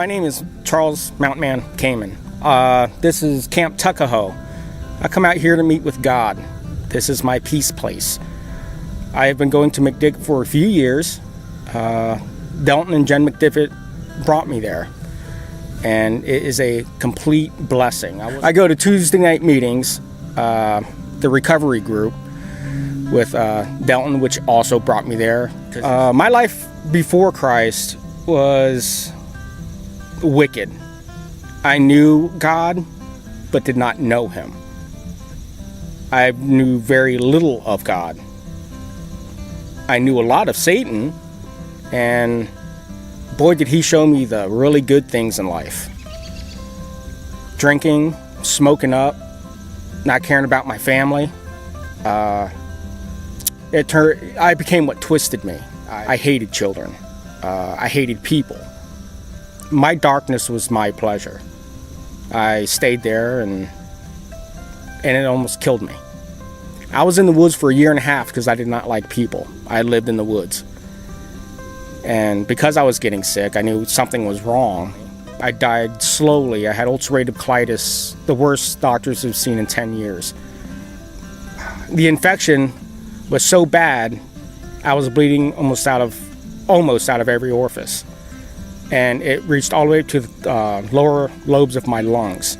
My name is Charles Mountain Man Kamin. This is Camp Tuckahoe. I come out here to meet with God. This is my peace place. I have been going to McDick for a few years. Delton and Jen McDivitt brought me there, and it is a complete blessing. I go to Tuesday night meetings, the recovery group with Delton, which also brought me there. My life before Christ was wicked. I knew God, but did not know Him. I knew very little of God. I knew a lot of Satan, and boy, did he show me the really good things in life. Drinking, smoking up, not caring about my family. I became what twisted me. I hated children. I hated people. My darkness was my pleasure. I stayed there, and it almost killed me. I was in the woods for 1.5 years because I did not like people. I lived in the woods. And because I was getting sick, I knew something was wrong. I died slowly. I had ulcerative colitis, the worst doctors have seen in 10 years. The infection was so bad, I was bleeding almost out of every orifice. And it reached all the way to the lower lobes of my lungs.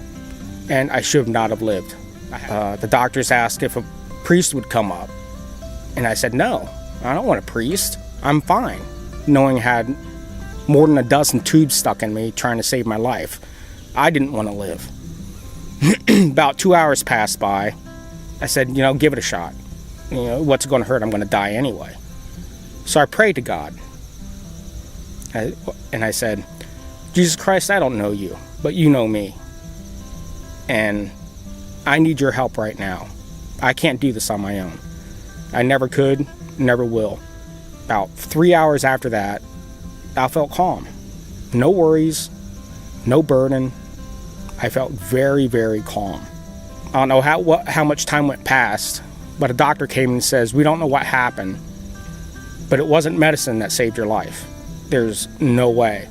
And I should not have lived. The doctors asked if a priest would come up. And I said, no, I don't want a priest. I'm fine. Knowing I had more than a dozen tubes stuck in me trying to save my life. I didn't want to live. About 2 hours passed by. I said, give it a shot. What's it going to hurt? I'm going to die anyway. So I prayed to God. And I said, Jesus Christ, I don't know you, but you know me. And I need your help right now. I can't do this on my own. I never could, never will. About 3 hours after that, I felt calm. No worries, no burden. I felt very, very calm. I don't know how much time went past, but a doctor came and says, we don't know what happened, but it wasn't medicine that saved your life. There's no way.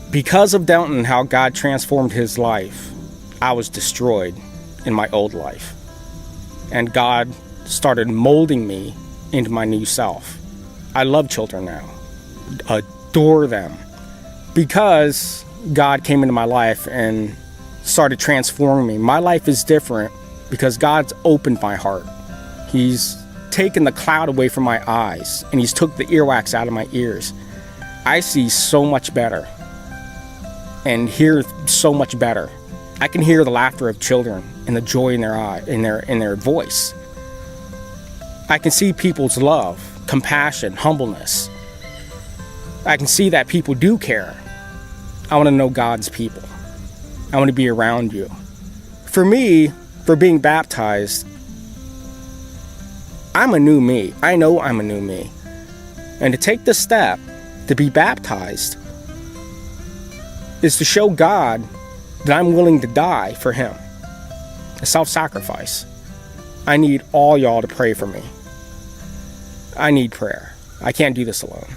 Because of Delton, how God transformed his life, I was destroyed in my old life. And God started molding me into my new self. I love children now, adore them, because God came into my life and started transforming me. My life is different because God's opened my heart. He's taken the cloud away from my eyes, and He's took the earwax out of my ears. I see so much better and hear so much better. I can hear the laughter of children and the joy in their eye, in their voice. I can see people's love, compassion, humbleness. I can see that people do care. I want to know God's people. I want to be around you. For me, for being baptized, I'm a new me. I know I'm a new me. And to take this step, to be baptized, is to show God that I'm willing to die for Him. A self-sacrifice. I need all y'all to pray for me. I need prayer. I can't do this alone.